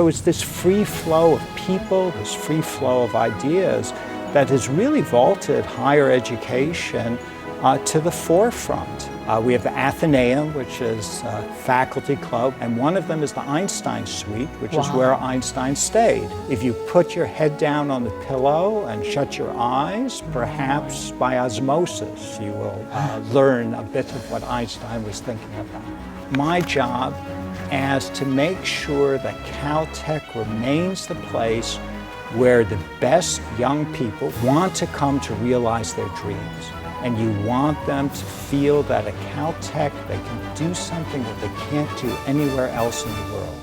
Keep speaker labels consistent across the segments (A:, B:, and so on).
A: so it's this free flow of people, this free flow of ideas that has really vaulted higher education to the forefront. We have the Athenaeum, which is a faculty club, and one of them is the Einstein Suite, which is where Einstein stayed. If you put your head down on the pillow and shut your eyes, perhaps by osmosis, you will learn a bit of what Einstein was thinking about. My job is to make sure that Caltech remains the place where the best young people want to come to realize their dreams. And you want them to feel that at Caltech they can do something that they can't do anywhere else in the world.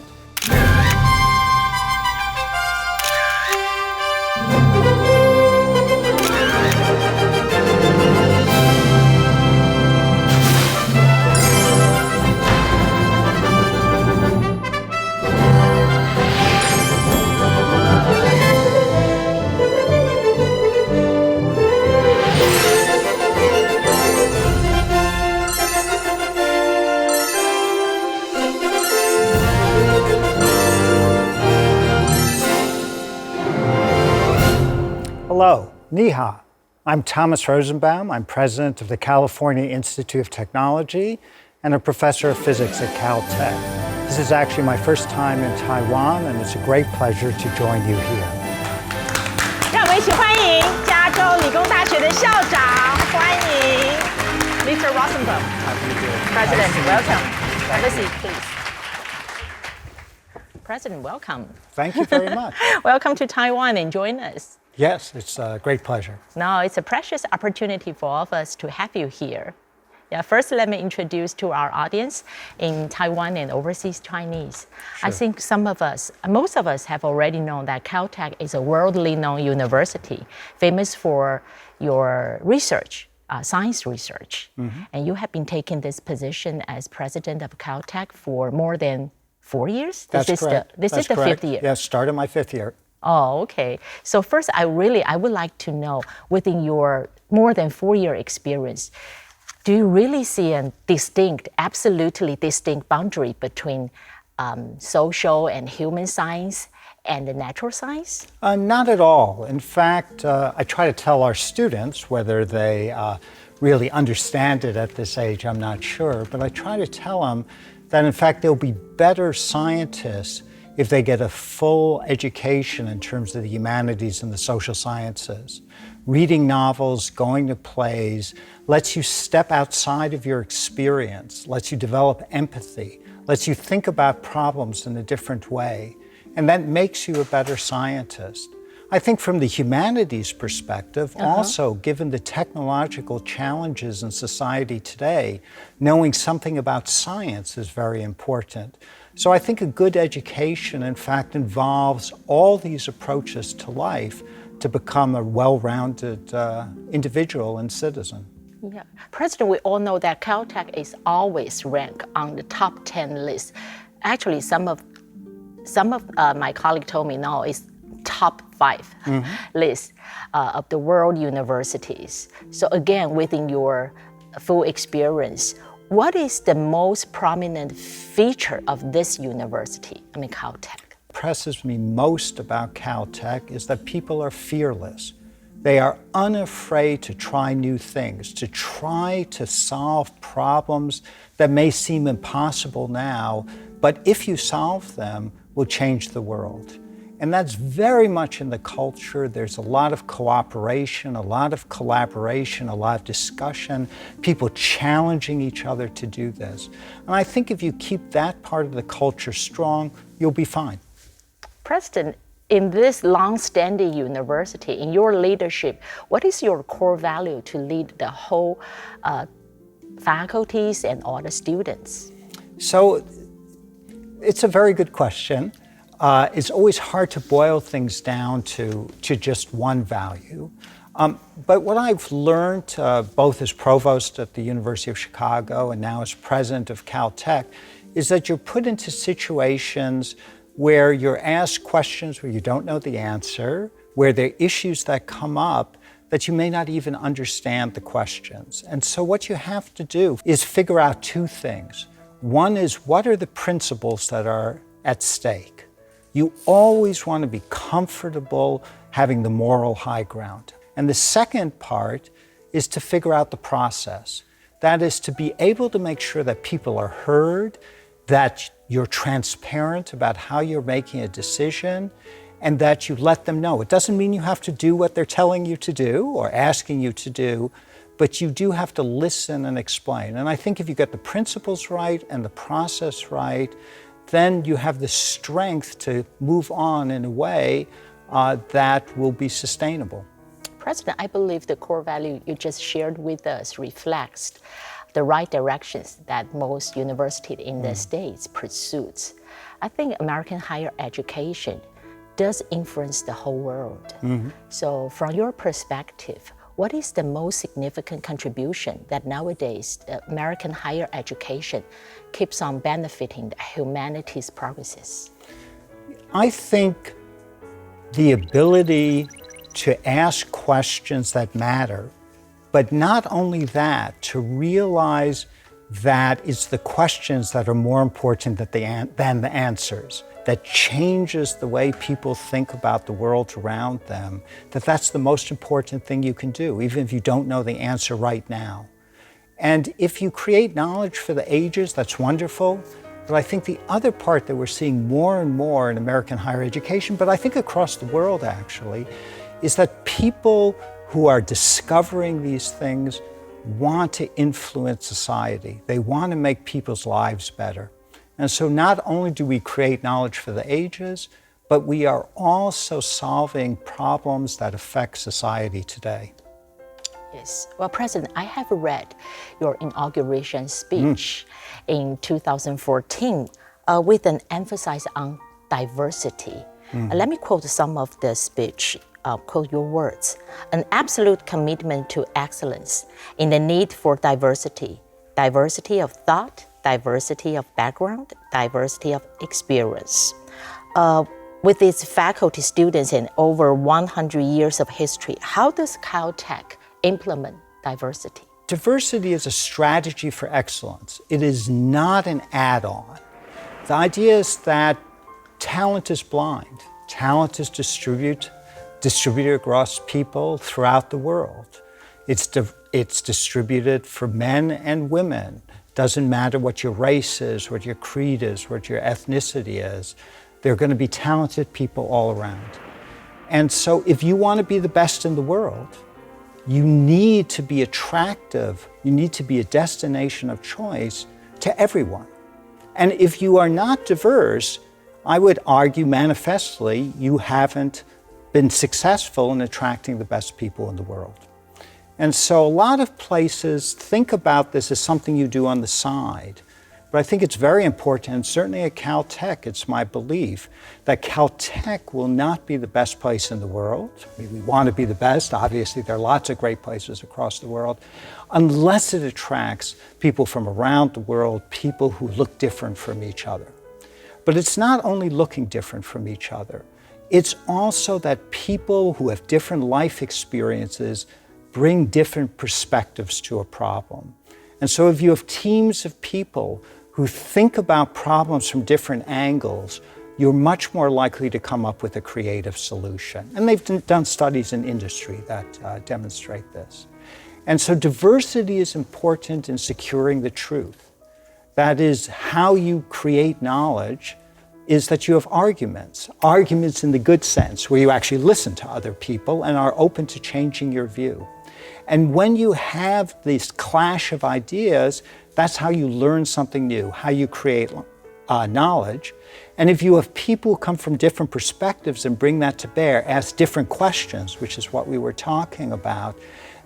A: Hello, ni hao. I'm Thomas Rosenbaum. I'm president of the California Institute of Technology and a professor of physics at Caltech. This is actually my first time in Taiwan, and it's a great pleasure to join you here.
B: 让我们一起欢迎加州理工大学的校长，欢迎 Mr. Rosenbaum. President, welcome. Have a seat, please. President, welcome.
A: Thank you very much.
B: Welcome to Taiwan and join us.
A: Yes, it's a great pleasure.
B: No, it's a precious opportunity for all of us to have you here. Yeah, first, let me introduce to our audience in Taiwan and overseas Chinese. Sure. I think most of us have already known that Caltech is a worldly known university, famous for your research, science research. Mm-hmm. And you have been taking this position as president of Caltech for more than 4 years?
A: That's correct.
B: This is the fifth year.
A: Yes, started my fifth year.
B: Oh, okay. So first, I would like to know, within your more than 4-year experience, do you really see a absolutely distinct boundary between social and human science and the natural science?
A: Not at all. In fact, I try to tell our students, whether they really understand it at this age, I'm not sure, but I try to tell them that in fact they'll be better scientists if they get a full education in terms of the humanities and the social sciences. Reading novels, going to plays, lets you step outside of your experience, lets you develop empathy, lets you think about problems in a different way, and that makes you a better scientist. I think from the humanities perspective, also, given the technological challenges in society today, knowing something about science is very important. So I think a good education, in fact, involves all these approaches to life to become a well-rounded individual and citizen.
B: Yeah. President, we all know that Caltech is always ranked on the top 10 list. Actually, some of my colleagues told me now it's top 5 list of the world universities. So again, within your full experience, what is the most prominent feature of this university, Caltech?
A: Impresses me most about Caltech is that people are fearless. They are unafraid to try new things, to try to solve problems that may seem impossible now, but if you solve them, will change the world. And that's very much in the culture. There's a lot of cooperation, a lot of collaboration, a lot of discussion, people challenging each other to do this. And I think if you keep that part of the culture strong, you'll be fine.
B: President, in this long-standing university, in your leadership, what is your core value to lead the whole faculties and all the students?
A: So it's a very good question. It's always hard to boil things down to just one value. But what I've learned, both as provost at the University of Chicago and now as president of Caltech, is that you're put into situations where you're asked questions where you don't know the answer, where there are issues that come up that you may not even understand the questions. And so what you have to do is figure out two things. One is, what are the principles that are at stake? You always want to be comfortable having the moral high ground. And the second part is to figure out the process. That is to be able to make sure that people are heard, that you're transparent about how you're making a decision, and that you let them know. It doesn't mean you have to do what they're telling you to do or asking you to do, but you do have to listen and explain. And I think if you get the principles right and the process right, then you have the strength to move on in a way that will be sustainable.
B: President, I believe the core value you just shared with us reflects the right directions that most universities in the States pursues. I think American higher education does influence the whole world. So from your perspective, what is the most significant contribution that nowadays American higher education keeps on benefiting the humanities progresses?
A: I think the ability to ask questions that matter, but not only that, to realize that it's the questions that are more important than the answers, that changes the way people think about the world around them, that's the most important thing you can do, even if you don't know the answer right now. And if you create knowledge for the ages, that's wonderful. But I think the other part that we're seeing more and more in American higher education, but I think across the world actually, is that people who are discovering these things want to influence society. They want to make people's lives better. And so not only do we create knowledge for the ages, but we are also solving problems that affect society today.
B: Yes. Well, President, I have read your inauguration speech in 2014 with an emphasis on diversity. Let me quote some of the speech. Quote your words: an absolute commitment to excellence in the need for diversity, diversity of thought, diversity of background, diversity of experience. With its faculty, students, and over 100 years of history, how does Caltech implement diversity?
A: Diversity is a strategy for excellence. It is not an add-on. The idea is that talent is blind. Talent is distributed across people throughout the world. It's distributed for men and women. Doesn't matter what your race is, what your creed is, what your ethnicity is. There are going to be talented people all around. And so if you want to be the best in the world, you need to be attractive. You need to be a destination of choice to everyone. And if you are not diverse, I would argue manifestly you haven't been successful in attracting the best people in the world. And so a lot of places think about this as something you do on the side. But I think it's very important, and certainly at Caltech, it's my belief that Caltech will not be the best place in the world. I mean, we want to be the best. Obviously, there are lots of great places across the world, unless it attracts people from around the world, people who look different from each other. But it's not only looking different from each other. It's also that people who have different life experiences bring different perspectives to a problem. And so if you have teams of people who think about problems from different angles, you're much more likely to come up with a creative solution. And they've done studies in industry that demonstrate this. And so diversity is important in securing the truth. That is, how you create knowledge is that you have arguments in the good sense, where you actually listen to other people and are open to changing your view. And when you have this clash of ideas, that's how you learn something new, how you create knowledge. And if you have people who come from different perspectives and bring that to bear, ask different questions, which is what we were talking about,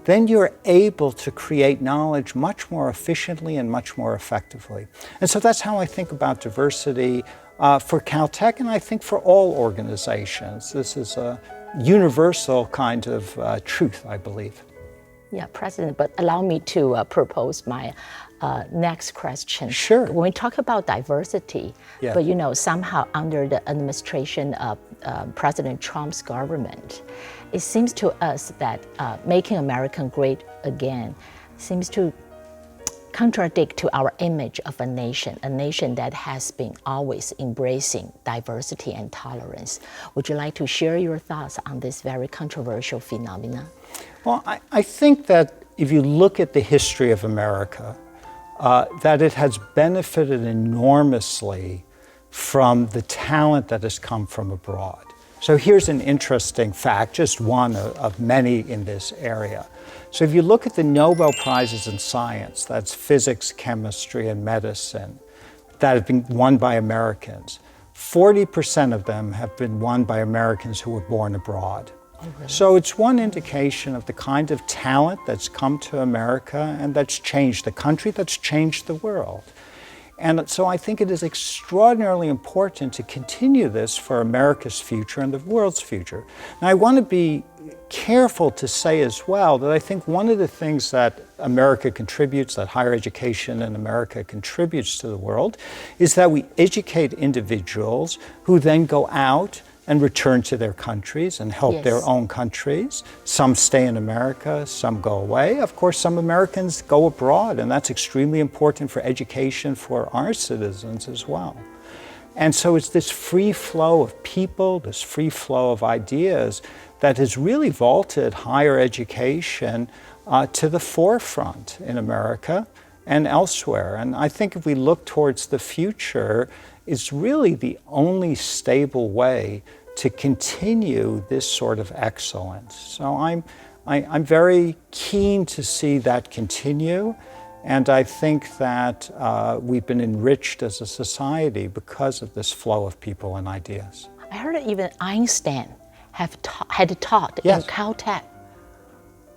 A: then you're able to create knowledge much more efficiently and much more effectively. And so that's how I think about diversity for Caltech, and I think for all organizations. This is a universal kind of truth, I believe.
B: Yeah, President, but allow me to propose my next question.
A: Sure.
B: When we talk about diversity, but somehow under the administration of President Trump's government, it seems to us that making America great again seems to contradict to our image of a nation that has been always embracing diversity and tolerance. Would you like to share your thoughts on this very controversial phenomenon?
A: Well, I think that if you look at the history of America, that it has benefited enormously from the talent that has come from abroad. So here's an interesting fact, just one of many in this area. So if you look at the Nobel Prizes in science, that's physics, chemistry, and medicine, that have been won by Americans, 40% of them have been won by Americans who were born abroad. Oh, really? So it's one indication of the kind of talent that's come to America and that's changed the country, that's changed the world. And so I think it is extraordinarily important to continue this for America's future and the world's future. And I want to be careful to say as well that I think one of the things that America contributes, that higher education in America contributes to the world, is that we educate individuals who then go out and return to their countries and help their own countries. Some stay in America, some go away. Of course, some Americans go abroad, and that's extremely important for education for our citizens as well. And so it's this free flow of people, this free flow of ideas that has really vaulted higher education to the forefront in America and elsewhere. And I think if we look towards the future, it's really the only stable way to continue this sort of excellence. So I'm very keen to see that continue, and I think that we've been enriched as a society because of this flow of people and ideas.
B: I heard that even Einstein had taught in Caltech.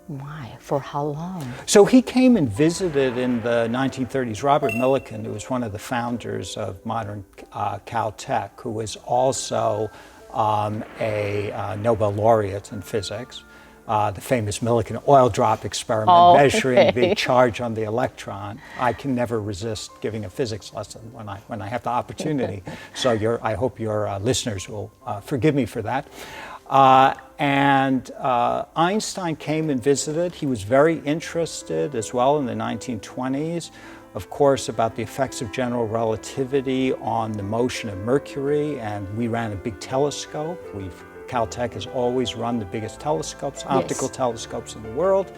B: Why? For how long?
A: So he came and visited in the 1930s. Robert Millikan, who was one of the founders of modern Caltech, who was also a Nobel laureate in physics, the famous Millikan oil drop experiment measuring the charge on the electron. I can never resist giving a physics lesson when I have the opportunity. So I hope your listeners will forgive me for that. And Einstein came and visited. He was very interested as well in the 1920s, of course, about the effects of general relativity on the motion of Mercury, and we ran a big telescope. Caltech has always run the biggest telescopes, optical telescopes in the world.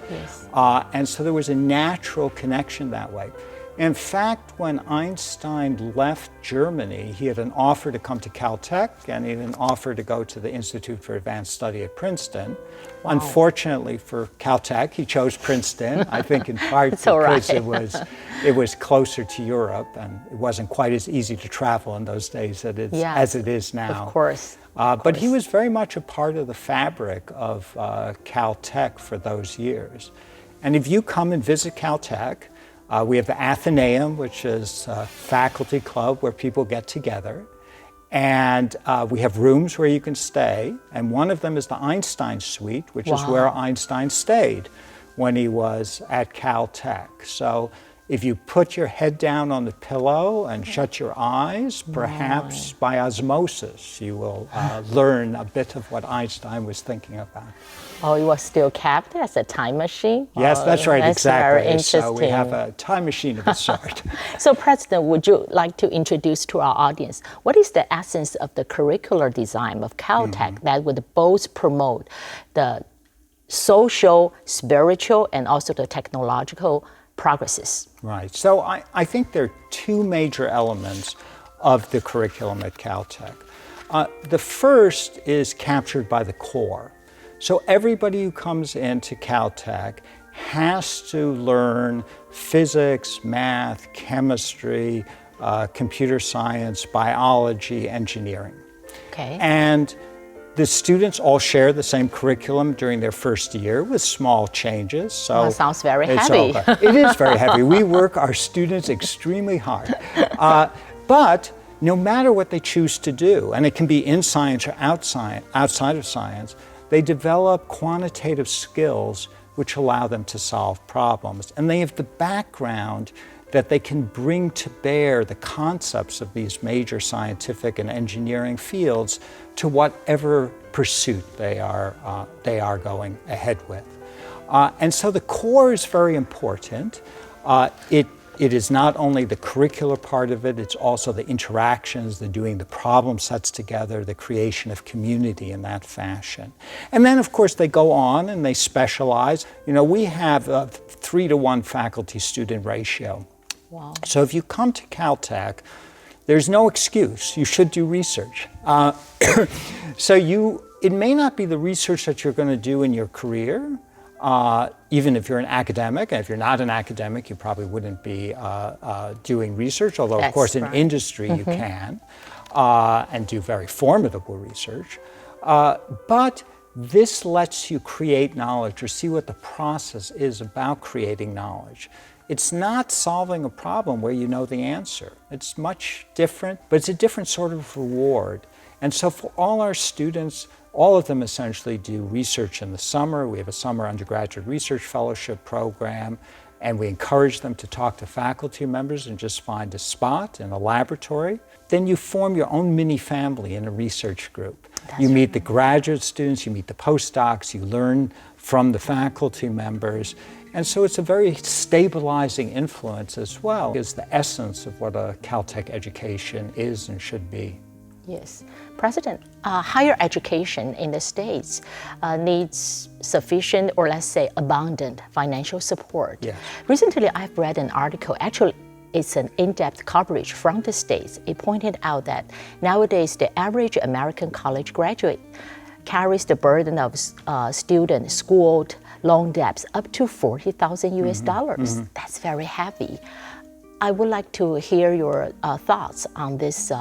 A: And so there was a natural connection that way. In fact, when Einstein left Germany, he had an offer to come to Caltech, and he had an offer to go to the Institute for Advanced Study at Princeton. Wow. Unfortunately for Caltech, he chose Princeton, I think in part because it was closer to Europe, and it wasn't quite as easy to travel in those days as it is now.
B: Of course.
A: But he was very much a part of the fabric of Caltech for those years. And if you come and visit Caltech, we have the Athenaeum, which is a faculty club where people get together. And we have rooms where you can stay. And one of them is the Einstein Suite, which is where Einstein stayed when he was at Caltech. So if you put your head down on the pillow and shut your eyes, perhaps by osmosis, you will learn a bit of what Einstein was thinking about.
B: Oh, it was still kept as a time machine?
A: Yes, that's right,
B: that's
A: exactly.
B: Very interesting.
A: So we have a time machine of a sort.
B: So, President, would you like to introduce to our audience what is the essence of the curricular design of Caltech that would both promote the social, spiritual, and also the technological progresses?
A: Right. So I think there are two major elements of the curriculum at Caltech. The first is captured by the core. So everybody who comes into Caltech has to learn physics, math, chemistry, computer science, biology, engineering.
B: Okay.
A: And the students all share the same curriculum during their first year with small changes. So
B: that sounds very heavy.
A: It is very heavy. We work our students extremely hard. But no matter what they choose to do, and it can be in science or outside of science, they develop quantitative skills which allow them to solve problems. And they have the background that they can bring to bear the concepts of these major scientific and engineering fields to whatever pursuit they are going ahead with. And so the core is very important. It It is not only the curricular part of it, it's also the interactions, the doing the problem sets together, the creation of community in that fashion. And then, of course, they go on and they specialize. You know, we have a 3-to-1 faculty-student ratio.
B: Wow.
A: So if you come to Caltech, there's no excuse. You should do research. It may not be the research that you're going to do in your career, even if you're an academic. And if you're not an academic, you probably wouldn't be doing research, although, of course, in industry you can, and do very formidable research. But this lets you create knowledge or see what the process is about creating knowledge. It's not solving a problem where you know the answer. It's much different, but it's a different sort of reward. And so for all our students, all of them essentially do research in the summer. We have a summer undergraduate research fellowship program, and we encourage them to talk to faculty members and just find a spot in a laboratory. Then you form your own mini family in a research group. You meet the graduate students, you meet the postdocs, you learn from the faculty members. And so it's a very stabilizing influence as well. It's the essence of what a Caltech education is and should be.
B: Yes. President, higher education in the States needs sufficient, or let's say abundant, financial support.
A: Yes.
B: Recently, I've read an article, actually it's an in-depth coverage from the States. It pointed out that nowadays the average American college graduate carries the burden of student schooled loan debts up to $40,000 US dollars. That's very heavy. I would like to hear your thoughts on this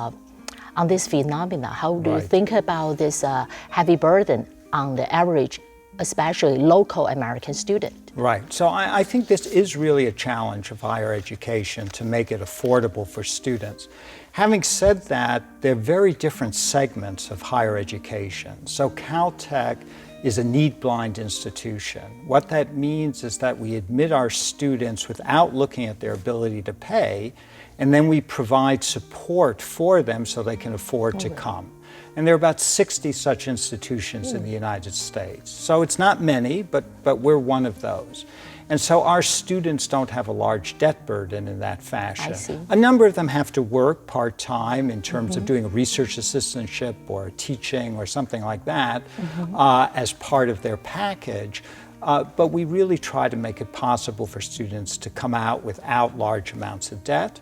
B: phenomena. How do you think about this heavy burden on the average, especially local American student?
A: Right. So I think this is really a challenge of higher education to make it affordable for students. Having said that, there are very different segments of higher education. So Caltech is a need-blind institution. What that means is that we admit our students without looking at their ability to pay, and then we provide support for them so they can afford to come. And there are about 60 such institutions in the United States. So it's not many, but we're one of those. And so our students don't have a large debt burden in that fashion.
B: I see.
A: A number of them have to work part-time in terms of doing a research assistantship or teaching or something like that as part of their package. But we really try to make it possible for students to come out without large amounts of debt.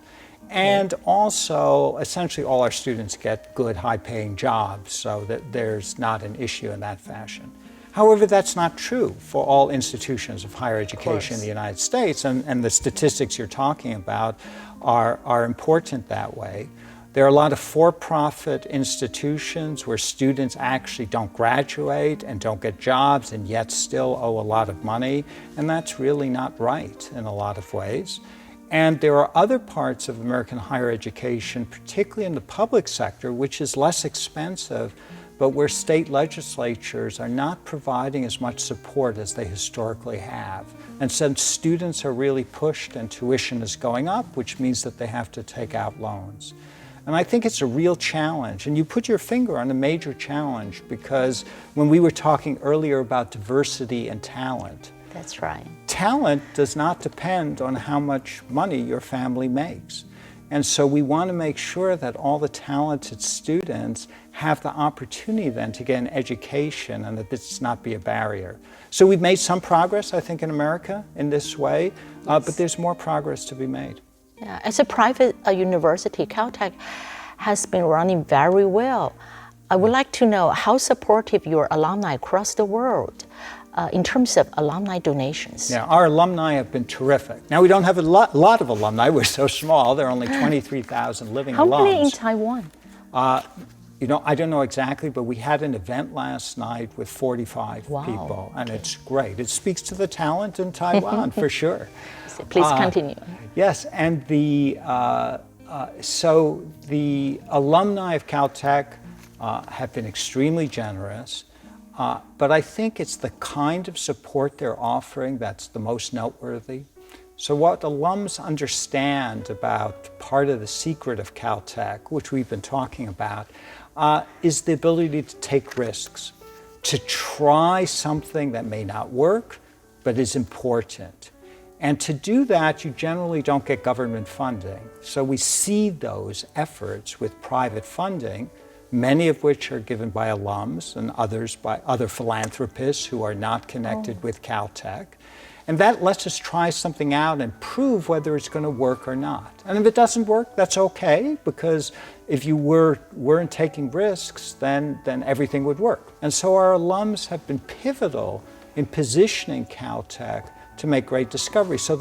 A: And also, essentially all our students get good, high-paying jobs so that there's not an issue in that fashion. However, that's not true for all institutions of higher education in the United States, and the statistics you're talking about are important that way. There are a lot of for-profit institutions where students actually don't graduate and don't get jobs and yet still owe a lot of money, and that's really not right in a lot of ways. And there are other parts of American higher education, particularly in the public sector, which is less expensive, but where state legislatures are not providing as much support as they historically have. And since students are really pushed and tuition is going up, which means that they have to take out loans. And I think it's a real challenge. And you put your finger on a major challenge, because when we were talking earlier about diversity and talent,
B: That's right.
A: talent does not depend on how much money your family makes. And so we want to make sure that all the talented students have the opportunity then to get an education and that this not be a barrier. So we've made some progress, I think, in America in this way, but there's more progress to be made.
B: Yeah. As a private university, Caltech has been running very well. I would like to know how supportive your alumni across the world in terms of alumni donations.
A: Yeah, our alumni have been terrific. Now, we don't have a lot of alumni. We're so small. There are only 23,000 living alums.
B: How many in Taiwan?
A: You know, I don't know exactly, but we had an event last night with 45 people, and it's great. It speaks to the talent in Taiwan, for sure.
B: So please continue.
A: Yes, and so the alumni of Caltech have been extremely generous. But I think it's the kind of support they're offering that's the most noteworthy. So what alums understand about part of the secret of Caltech, which we've been talking about, is the ability to take risks, to try something that may not work, but is important. And to do that, you generally don't get government funding. So we seed those efforts with private funding, many of which are given by alums and others by other philanthropists who are not connected with Caltech. And that lets us try something out and prove whether it's going to work or not. And if it doesn't work, that's okay, because if you weren't taking risks, then everything would work. And so our alums have been pivotal in positioning Caltech to make great discoveries. So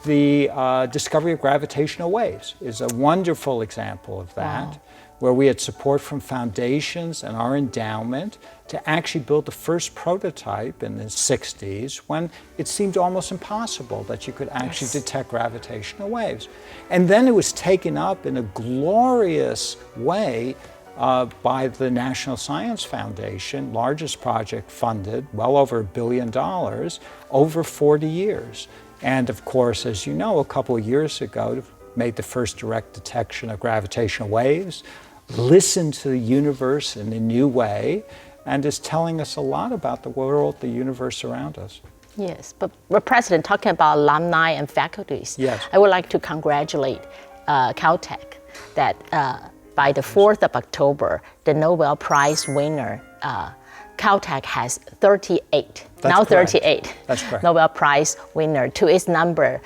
A: the discovery of gravitational waves is a wonderful example of that. Wow. Where we had support from foundations and our endowment to actually build the first prototype in the 60s when it seemed almost impossible that you could actually detect gravitational waves. And then it was taken up in a glorious way by the National Science Foundation, largest project funded, well over $1 billion, over 40 years. And of course, as you know, a couple of years ago, made the first direct detection of gravitational waves, listened to the universe in a new way, and is telling us a lot about the world, the universe around us.
B: Yes, but President, talking about alumni and faculties,
A: yes.
B: I would like to congratulate Caltech that by the 4th of October, the Nobel Prize winner, Caltech has 38.
A: That's
B: now
A: correct.
B: 38.
A: That's correct.
B: Nobel Prize winner, to its number,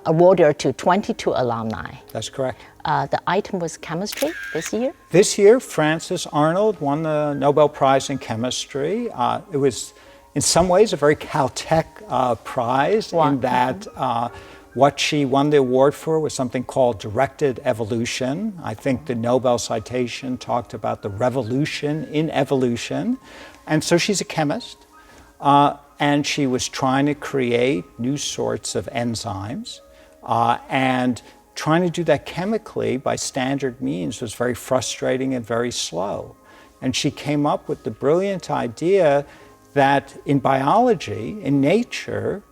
B: awarded to 22 alumni.
A: That's correct.
B: The item was chemistry this year?
A: This year, Frances Arnold won the Nobel Prize in Chemistry. It was, in some ways, a very Caltech prize in that what she won the award for was something called directed evolution. I think the Nobel citation talked about the revolution in evolution. And so she's a chemist, and she was trying to create new sorts of enzymes, and trying to do that chemically by standard means was very frustrating and very slow. And she came up with the brilliant idea that in biology, in nature,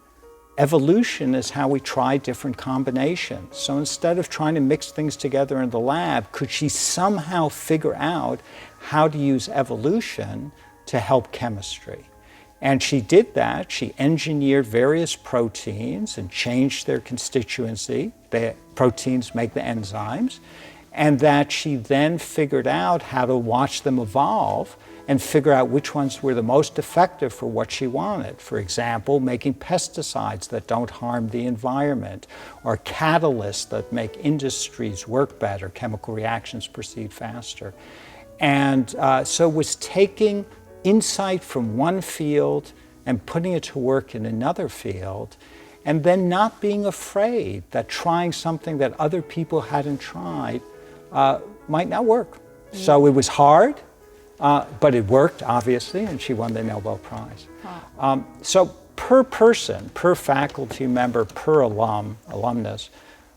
A: evolution is how we try different combinations. So instead of trying to mix things together in the lab, could she somehow figure out how to use evolution to help chemistry? And she did that. She engineered various proteins and changed their constituency. The proteins make the enzymes. And that she then figured out how to watch them evolve and figure out which ones were the most effective for what she wanted. For example, making pesticides that don't harm the environment, or catalysts that make industries work better, chemical reactions proceed faster. And so it was taking insight from one field and putting it to work in another field, and then not being afraid that trying something that other people hadn't tried might not work. So it was hard, but it worked, obviously, and she won the Nobel Prize. So per person, per faculty member, per alumnus,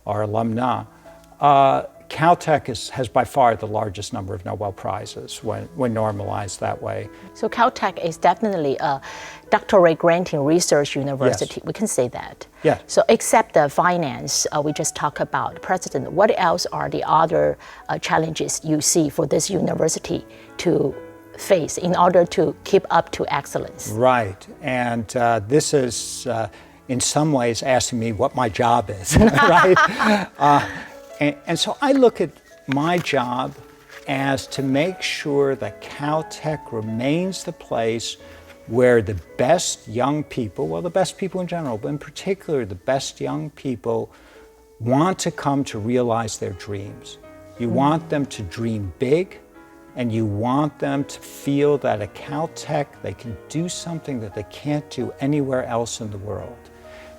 A: or alumna, Caltech has by far the largest number of Nobel Prizes when normalized that way.
B: So Caltech is definitely a doctorate granting research university. Yes. We can say that.
A: Yeah.
B: So except the finance we just talked about, President, what else are the other challenges you see for this university to face in order to keep up to excellence?
A: Right, and this is in some ways asking me what my job is, right? And so I look at my job as to make sure that Caltech remains the place where the best young people, well, the best people in general, but in particular the best young people, want to come to realize their dreams. You want them to dream big, and you want them to feel that at Caltech they can do something that they can't do anywhere else in the world.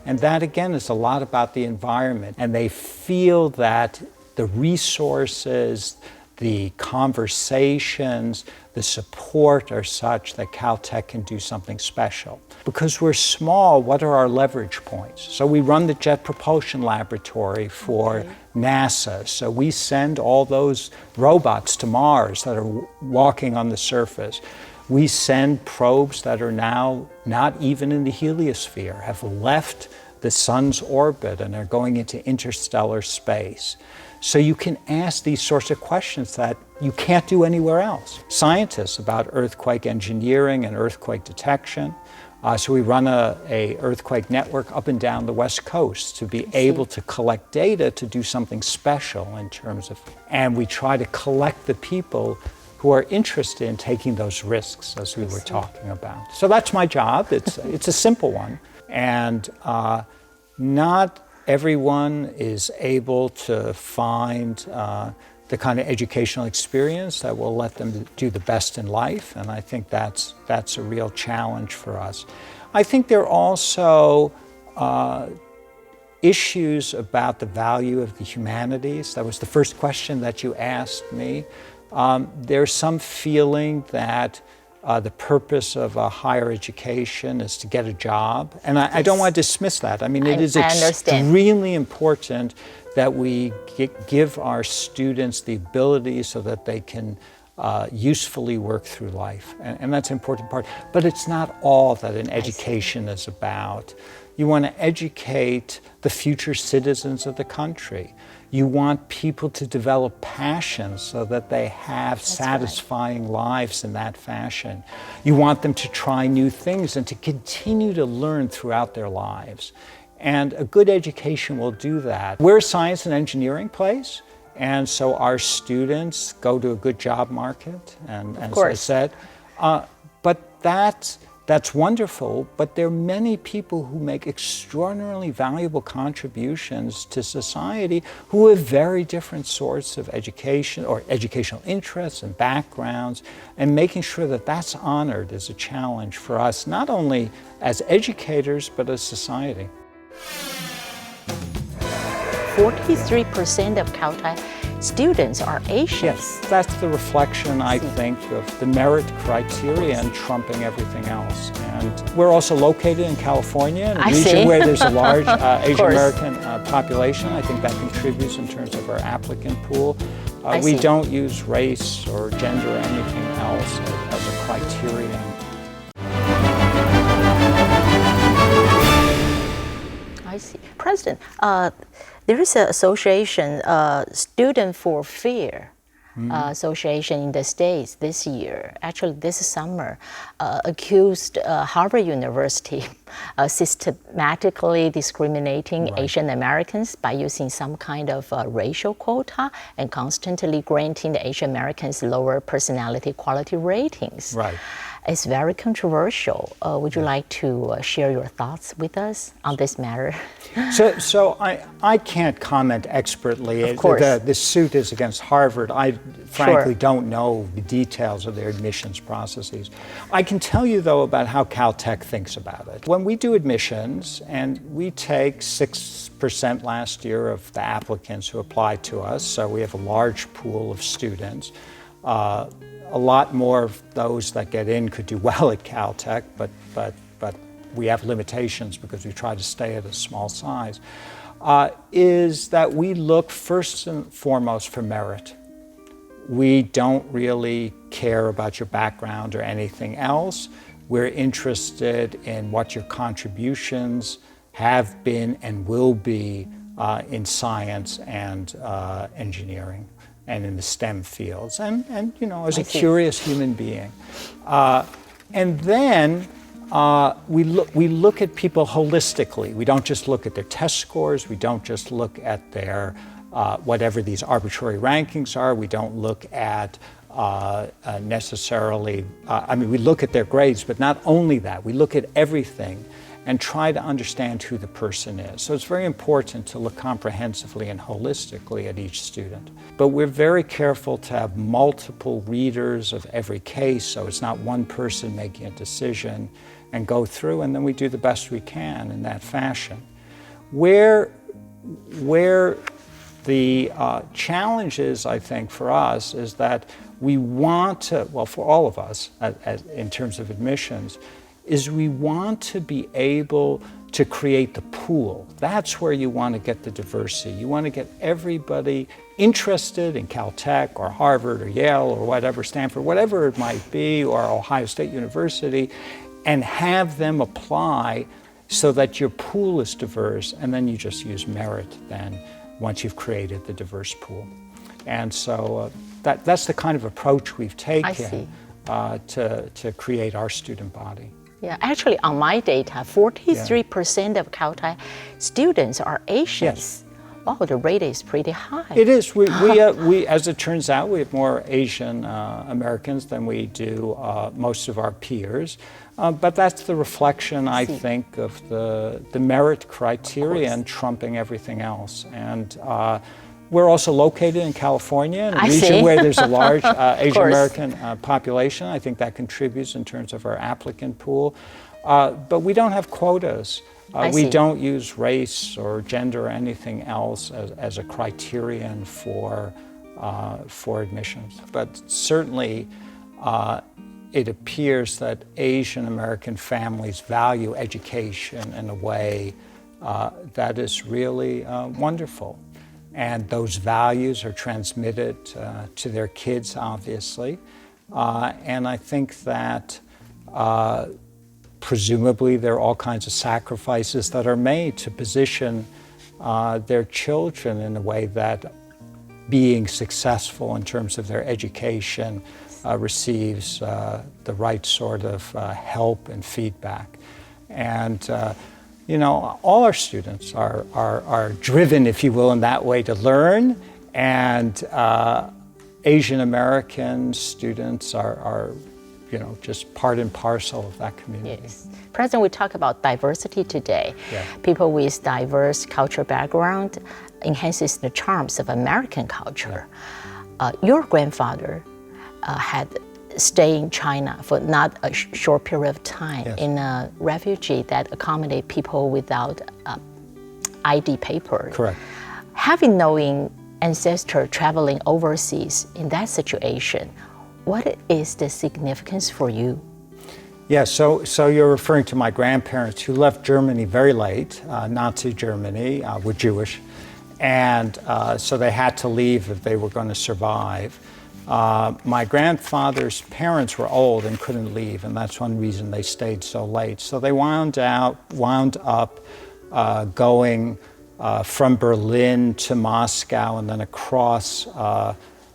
A: And that, again, is a lot about the environment. And they feel that the resources, the conversations, the support are such that Caltech can do something special. Because we're small, what are our leverage points? So we run the Jet Propulsion Laboratory for NASA. So we send all those robots to Mars that are walking on the surface. We send probes that are now not even in the heliosphere, have left the sun's orbit and are going into interstellar space. So you can ask these sorts of questions that you can't do anywhere else. Scientists about earthquake engineering and earthquake detection, So we run a earthquake network up and down the West Coast to be able to collect data to do something special in terms of, and we try to collect the people who are interested in taking those risks, as we were talking about. So that's my job. It's a simple one. And not everyone is able to find the kind of educational experience that will let them do the best in life. And I think that's a real challenge for us. I think there are also issues about the value of the humanities. That was the first question that you asked me. There's some feeling that the purpose of a higher education is to get a job. And I don't want to dismiss that. I mean, it is extremely important that we give our students the ability so that they can usefully work through life. And that's an important part. But it's not all that an education is about. You want to educate the future citizens of the country. You want people to develop passion so that they have satisfying lives in that fashion. You want them to try new things and to continue to learn throughout their lives. And a good education will do that. We're a science and engineering place, and so our students go to a good job market, and as I said, but that's wonderful, but there are many people who make extraordinarily valuable contributions to society who have very different sorts of education or educational interests and backgrounds, and making sure that that's honored is a challenge for us, not only as educators, but as society.
B: 43% of Caltech students are Asian.
A: Yes, that's the reflection, I think, of the merit criterion trumping everything else. And we're also located in California, in a region where there's a large Asian American population. I think that contributes in terms of our applicant pool. We don't use race or gender or anything else as a criterion.
B: I see. President, there is an association, Student for Fear Association in the States this year, actually this summer, accused Harvard University systematically discriminating Asian Americans by using some kind of racial quota and constantly granting the Asian Americans lower personality quality ratings.
A: Right.
B: It's very controversial. Would you like to share your thoughts with us on this matter?
A: So I can't comment expertly.
B: Of course.
A: The suit is against Harvard. I frankly don't know the details of their admissions processes. I can tell you, though, about how Caltech thinks about it. When we do admissions, and we take 6% last year of the applicants who apply to us, so we have a large pool of students. A lot more of those that get in could do well at Caltech, but we have limitations because we try to stay at a small size, is that we look first and foremost for merit. We don't really care about your background or anything else. We're interested in what your contributions have been and will be in science and engineering, and in the STEM fields, and you know, as a curious human being. And then we look at people holistically. We don't just look at their test scores. We don't just look at their whatever these arbitrary rankings are. We don't look at necessarily, I mean, we look at their grades, but not only that. We look at everything and try to understand who the person is. So it's very important to look comprehensively and holistically at each student. But we're very careful to have multiple readers of every case, so it's not one person making a decision, and go through, and then we do the best we can in that fashion. Where the challenge is, I think, for us, is that we want to, well, for all of us, in terms of admissions, is we want to be able to create the pool. That's where you want to get the diversity. You want to get everybody interested in Caltech or Harvard or Yale or whatever, Stanford, whatever it might be, or Ohio State University, and have them apply so that your pool is diverse, and then you just use merit then once you've created the diverse pool. And so that's the kind of approach we've taken to create our student body.
B: Yeah, actually, on my data, 43% of Caltech students are Asians.
A: Yes.
B: Wow, the rate is pretty high.
A: It is. We as it turns out, we have more Asian Americans than we do most of our peers. But that's the reflection, I think, of the merit criterion trumping everything else. And we're also located in California, in a region where there's a large Asian American population. I think that contributes in terms of our applicant pool. But we don't have quotas. We don't use race or gender or anything else as a criterion for admissions. But certainly, it appears that Asian American families value education in a way that is really wonderful. And those values are transmitted to their kids, obviously. And I think that presumably there are all kinds of sacrifices that are made to position their children in a way that being successful in terms of their education receives the right sort of help and feedback. And you know, all our students are driven, if you will, in that way to learn, and Asian American students are you know, just part and parcel of that community.
B: Yes. President, we talk about diversity today.
A: Yeah.
B: People with diverse cultural background enhances the charms of American culture.
A: Yeah.
B: Your grandfather had stayed in China for not a short period of time in a refugee that accommodate people without ID paper.
A: Correct.
B: Having knowing ancestor traveling overseas in that situation, what is the significance for you?
A: Yeah, so you're referring to my grandparents who left Germany very late, Nazi Germany, were Jewish, and so they had to leave if they were going to survive. My grandfather's parents were old and couldn't leave, and that's one reason they stayed so late. So they wound up going from Berlin to Moscow and then across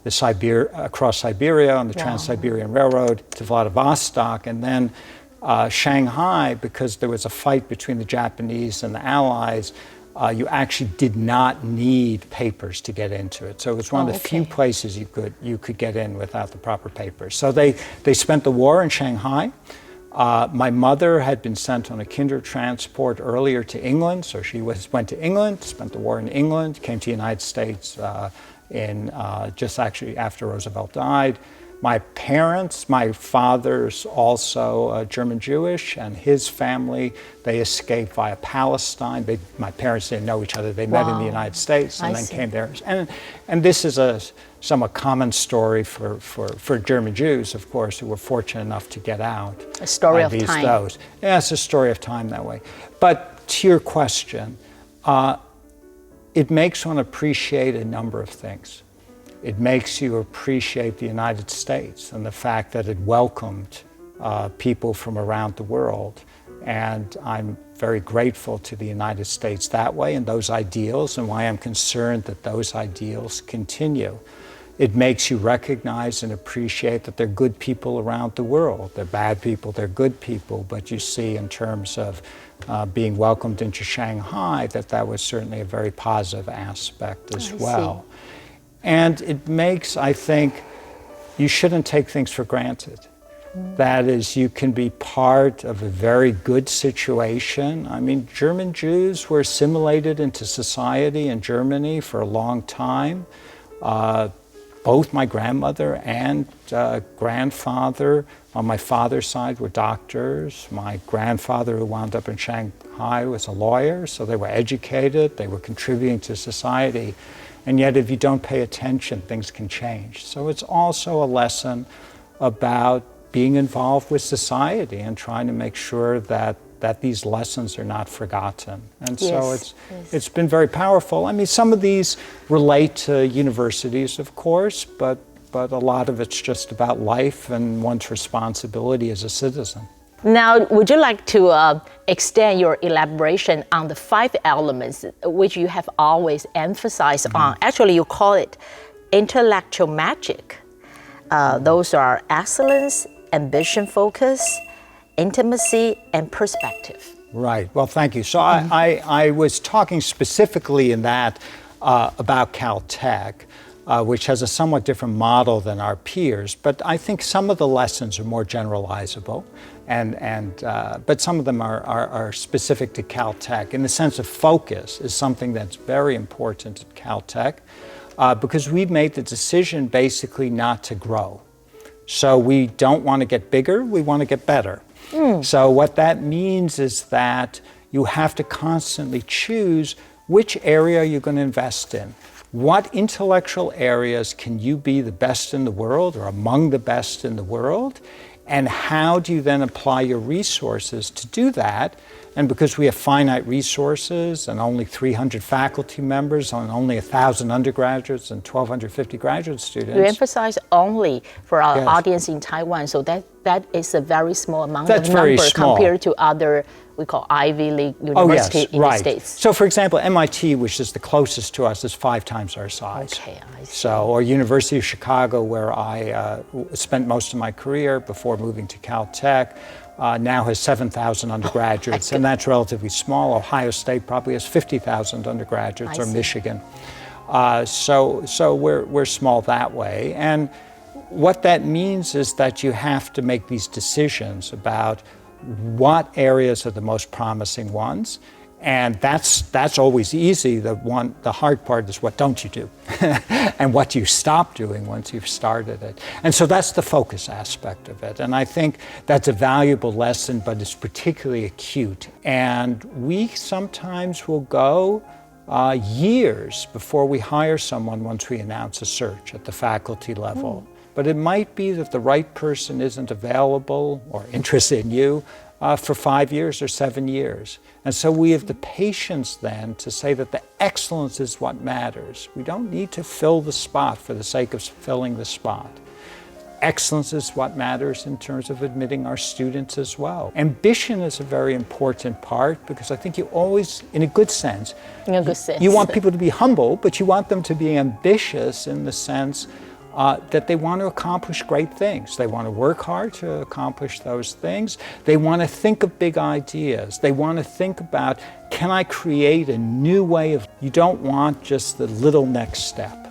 A: Siberia on the Trans-Siberian Railroad to Vladivostok, and then Shanghai, because there was a fight between the Japanese and the Allies. You actually did not need papers to get into it. So it was one of the few places you could get in without the proper papers. So they spent the war in Shanghai. My mother had been sent on a kinder transport earlier to England, so she went to England, spent the war in England, came to the United States just actually after Roosevelt died. My parents, my father's also German Jewish, and his family, they escaped via Palestine. My parents didn't know each other. They met in the United States and then came there. And this is a somewhat common story for German Jews, of course, who were fortunate enough to get out.
B: A story of time.
A: Yeah, it's a story of time that way. But to your question, it makes one appreciate a number of things. It makes you appreciate the United States and the fact that it welcomed people from around the world. And I'm very grateful to the United States that way and those ideals, and why I'm concerned that those ideals continue. It makes you recognize and appreciate that there are good people around the world. They're bad people, they're good people, but you see in terms of being welcomed into Shanghai that was certainly a very positive aspect as well. And it makes, I think, you shouldn't take things for granted. That is, you can be part of a very good situation. I mean, German Jews were assimilated into society in Germany for a long time. Both my grandmother and grandfather on my father's side were doctors. My grandfather, who wound up in Shanghai, was a lawyer, so they were educated, they were contributing to society. And yet, if you don't pay attention, things can change. So it's also a lesson about being involved with society and trying to make sure that these lessons are not forgotten. And so it's been very powerful. I mean, some of these relate to universities, of course, but a lot of it's just about life and one's responsibility as a citizen.
B: Now, would you like to extend your elaboration on the 5 elements which you have always emphasized on? Actually, you call it intellectual magic. Those are excellence, ambition focus, intimacy and perspective.
A: Right. Well, thank you. So I was talking specifically in that about Caltech, which has a somewhat different model than our peers, but I think some of the lessons are more generalizable, but some of them are specific to Caltech. In the sense of focus is something that's very important at Caltech, because we've made the decision basically not to grow. So we don't want to get bigger, we want to get better. So what that means is that you have to constantly choose which area you're going to invest in. What intellectual areas can you be the best in the world or among the best in the world? And how do you then apply your resources to do that? And because we have finite resources and only 300 faculty members and only 1,000 undergraduates and 1,250 graduate students.
B: You emphasize only for our audience in Taiwan, so that is a very small amount of number compared to other, we call Ivy League university in the States.
A: So for example, MIT, which is the closest to us, is 5 times our size.
B: Okay, I see.
A: So, or University of Chicago, where I spent most of my career before moving to Caltech, now has 7,000 undergraduates, and that's relatively small. Ohio State probably has 50,000 undergraduates, or Michigan. So we're small that way. And what that means is that you have to make these decisions about what areas are the most promising ones. And that's always easy. The hard part is what don't you do and what do you stop doing once you've started it. And so that's the focus aspect of it. And I think that's a valuable lesson, but it's particularly acute. And we sometimes will go years before we hire someone once we announce a search at the faculty level. But it might be that the right person isn't available or interested in you for 5 years or 7 years. And so we have the patience then to say that the excellence is what matters. We don't need to fill the spot for the sake of filling the spot. Excellence is what matters in terms of admitting our students as well. Ambition is a very important part because I think you always, in a good sense, you want people to be humble, but you want them to be ambitious in the sense that they want to accomplish great things. They want to work hard to accomplish those things. They want to think of big ideas. They want to think about, can I create a new way of, you don't want just the little next step.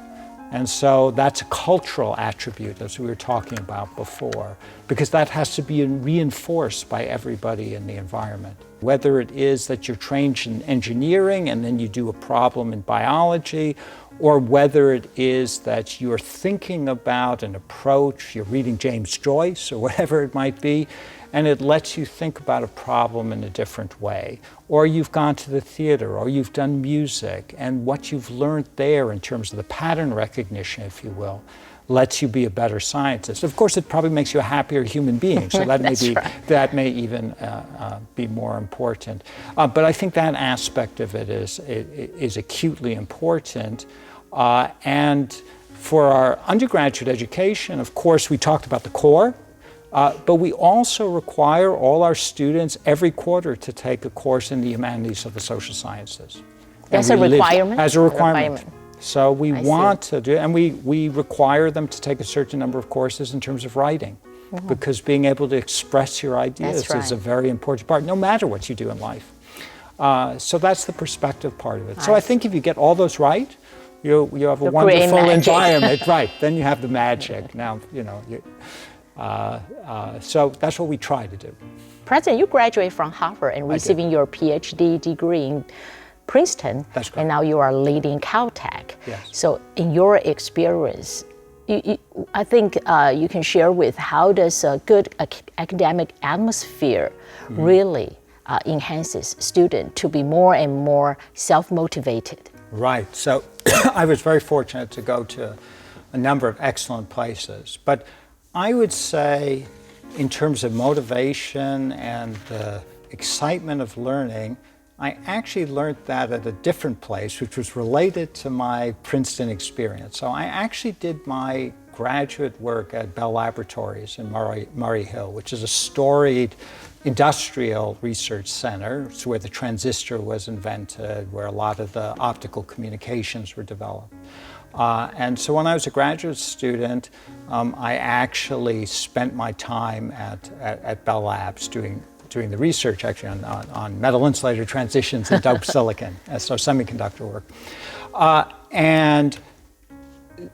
A: And so that's a cultural attribute, as we were talking about before, because that has to be reinforced by everybody in the environment. Whether it is that you're trained in engineering and then you do a problem in biology, or whether it is that you're thinking about an approach, you're reading James Joyce or whatever it might be, and it lets you think about a problem in a different way. Or you've gone to the theater, or you've done music, and what you've learned there in terms of the pattern recognition, if you will, lets you be a better scientist. Of course, it probably makes you a happier human being, so that that may even be more important. But I think that aspect of it is acutely important. And for our undergraduate education, of course, we talked about the core, but we also require all our students every quarter to take a course in the humanities or the social sciences.
B: That's a requirement?
A: As a requirement. So we want to do, and we require them to take a certain number of courses in terms of writing, because being able to express your ideas is a very important part, no matter what you do in life. So that's the perspective part of it. So I think if you get all those right, you have a wonderful environment, right? Then you have the magic. Now, so that's what we try to do.
B: President, you graduated from Harvard and receiving your PhD degree in Princeton.
A: That's correct.
B: And now you are leading Caltech.
A: Yes.
B: So in your experience, I think you can share with how does a good academic atmosphere really enhances students to be more and more self-motivated.
A: Right. So I was very fortunate to go to a number of excellent places. But I would say in terms of motivation and the excitement of learning, I actually learned that at a different place, which was related to my Princeton experience. So I actually did my graduate work at Bell Laboratories in Murray Hill, which is a storied industrial research center. It's where the transistor was invented, where a lot of the optical communications were developed. And so when I was a graduate student, I actually spent my time at Bell Labs doing the research actually on metal insulator transitions and doped silicon, so semiconductor work. And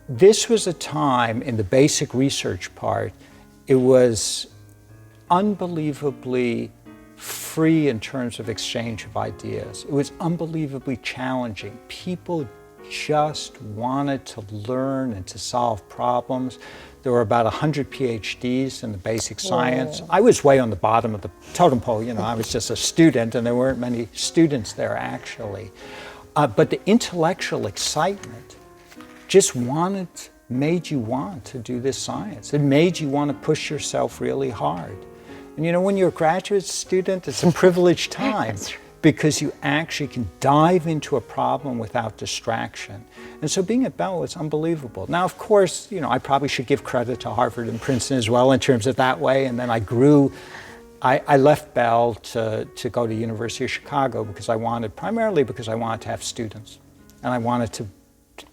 A: this was a time in the basic research part, it was unbelievably free in terms of exchange of ideas. It was unbelievably challenging. People just wanted to learn and to solve problems. There were about 100 PhDs in the basic science. Whoa. I was way on the bottom of the totem pole, I was just a student and there weren't many students there actually. But the intellectual excitement just made you want to do this science. It made you want to push yourself really hard. And when you're a graduate student, it's a privileged time because you actually can dive into a problem without distraction. And so being at Bell was unbelievable. Now, of course, I probably should give credit to Harvard and Princeton as well in terms of that way. And then I grew. I left Bell to go to University of Chicago primarily because I wanted to have students. And I wanted to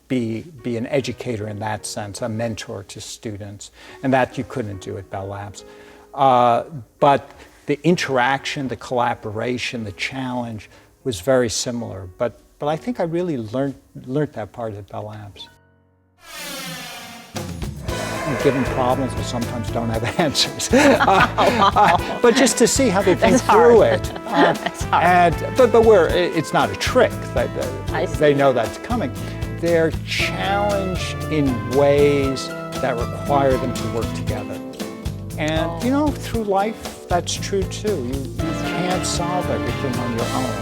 A: be an educator in that sense, a mentor to students. And that you couldn't do at Bell Labs. But the interaction, the collaboration, the challenge was very similar. But I think I really learned that part at Bell Labs. Given problems, we sometimes don't have answers. But just to see how they think through it.
B: That's hard.
A: But it's not a trick. They know that's coming. They're challenged in ways that require them to work together. And through life, that's true too. You can't solve everything on your own.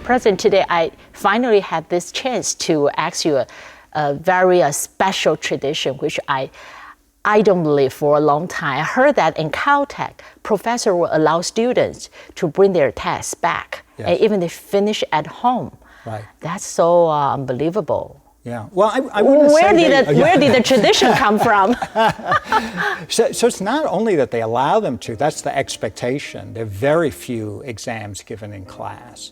B: President, today I finally had this chance to ask you a very special tradition, which I don't believe for a long time. I heard that in Caltech, professors will allow students to bring their tests back, and even they finish at home.
A: Right.
B: That's so unbelievable.
A: Yeah. Well, I wouldn't say
B: where did the tradition come from?
A: So it's not only that they allow them to, that's the expectation. There are very few exams given in class.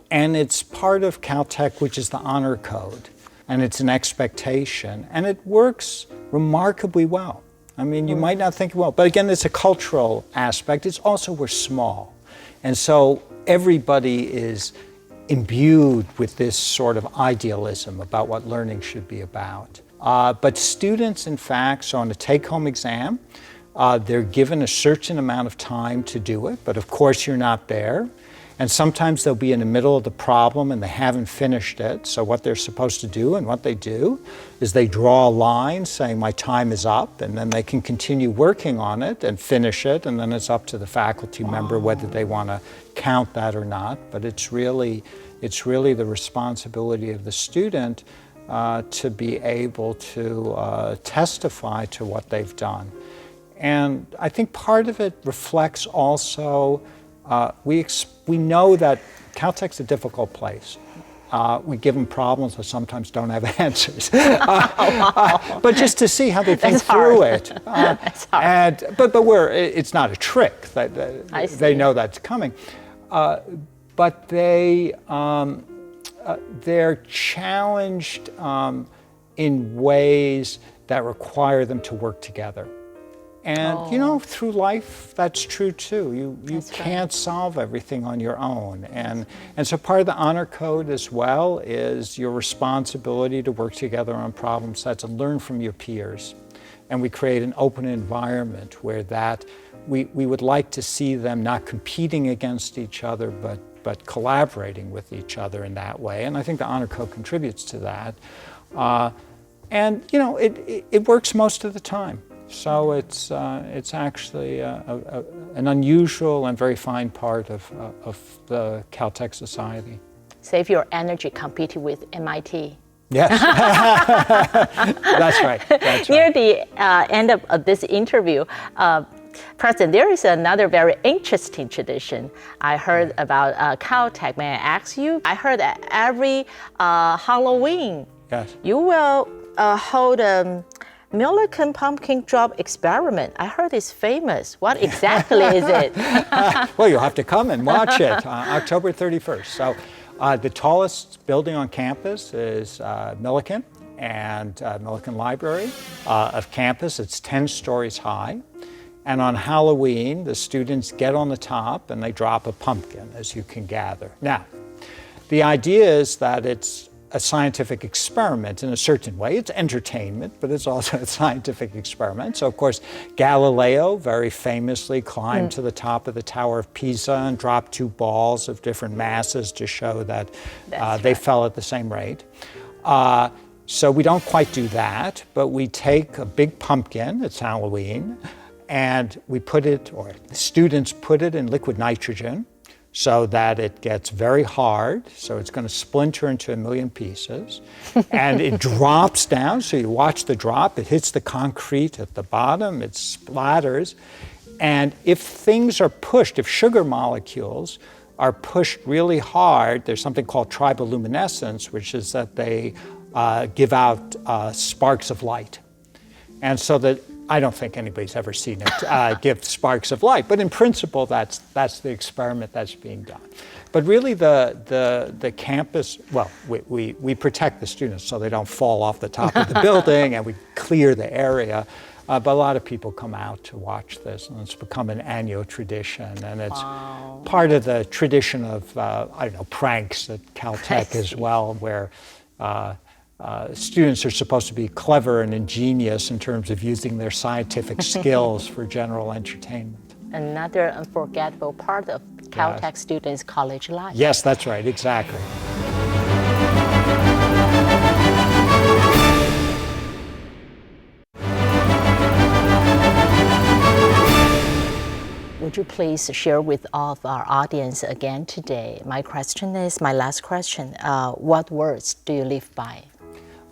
A: And it's part of Caltech, which is the honor code. And it's an expectation. And it works remarkably well. I mean, you might not think, well, but again, it's a cultural aspect. It's also we're small. And so everybody is imbued with this sort of idealism about what learning should be about. But students, in fact, so on a take-home exam, they're given a certain amount of time to do it, but of course you're not there. And sometimes they'll be in the middle of the problem and they haven't finished it. So what they're supposed to do and what they do is they draw a line saying my time is up, and then they can continue working on it and finish it, and then it's up to the faculty member whether they want to count that or not. But it's really the responsibility of the student to be able to testify to what they've done. And I think part of it reflects also we know that Caltech's a difficult place. We give them problems that sometimes don't have answers. But just to see how they think through it.
B: That's hard.
A: But it's not a trick. They know that's coming. But they're challenged in ways that require them to work together. And through life, that's true too. You can't solve everything on your own. And so part of the honor code as well is your responsibility to work together on problem sets and learn from your peers. And we create an open environment where we would like to see them not competing against each other, but collaborating with each other in that way. And I think the honor code contributes to that. And it works most of the time. So it's actually an unusual and very fine part of the Caltech society.
B: Save your energy competing with MIT.
A: Yes, that's right.
B: Near the end of this interview, President, there is another very interesting tradition. I heard about Caltech. May I ask you? I heard that every Halloween,
A: Yes.
B: you will hold a Millikan pumpkin drop experiment. I heard it's famous. What exactly is it?
A: Well, you'll have to come and watch it October 31st. So the tallest building on campus is Millikan and Millikan Library of campus. It's 10 stories high. And on Halloween, the students get on the top and they drop a pumpkin, as you can gather. Now, the idea is that it's a scientific experiment in a certain way. It's entertainment, but it's also a scientific experiment. So, of course, Galileo very famously climbed to the top of the Tower of Pisa and dropped 2 balls of different masses to show that they fell at the same rate. So we don't quite do that, but we take a big pumpkin, it's Halloween, and we put it, or the students put it in liquid nitrogen so that it gets very hard, so it's going to splinter into 1,000,000 pieces, and it drops down, so you watch the drop, it hits the concrete at the bottom, it splatters, and if things are pushed, if sugar molecules are pushed really hard, there's something called Triboluminescence, which is that they give out sparks of light. And so that I don't think anybody's ever seen it give sparks of light, but in principle, that's the experiment that's being done. But really, the campus, well, we protect the students so they don't fall off the top of the building, and we clear the area. But a lot of people come out to watch this, and it's become an annual tradition, and it's part of the tradition of pranks at Caltech as well, where students are supposed to be clever and ingenious in terms of using their scientific skills for general entertainment.
B: Another unforgettable part of Caltech students' college life.
A: Yes, that's right, exactly.
B: Would you please share with all of our audience again today? My last question, what words do you live by?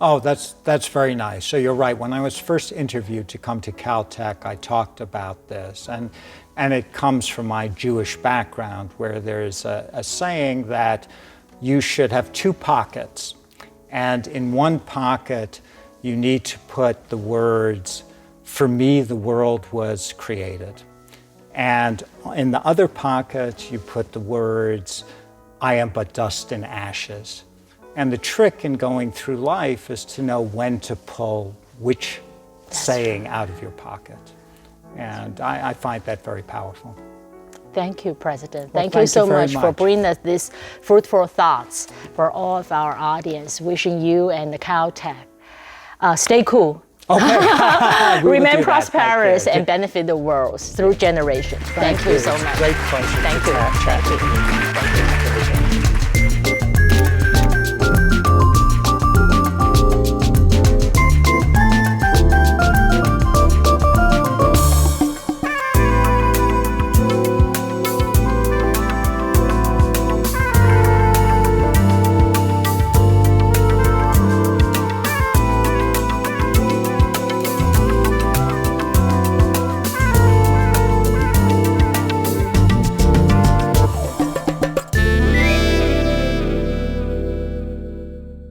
A: Oh, that's very nice. So you're right. When I was first interviewed to come to Caltech, I talked about this, and it comes from my Jewish background, where there's a saying that you should have 2 pockets, and in one pocket you need to put the words, "For me, the world was created," and in the other pocket you put the words, "I am but dust and ashes." And the trick in going through life is to know when to pull which saying out of your pocket. And I find that very powerful.
B: Thank you, President.
A: Well,
B: thank you so
A: very
B: much for bringing us these fruitful thoughts for all of our audience. Wishing you and the Caltech stay cool.
A: Okay.
B: Remain prosperous and benefit the world through generations. Thank you so much.
A: Great pleasure.
B: Thank you.
A: Thank you.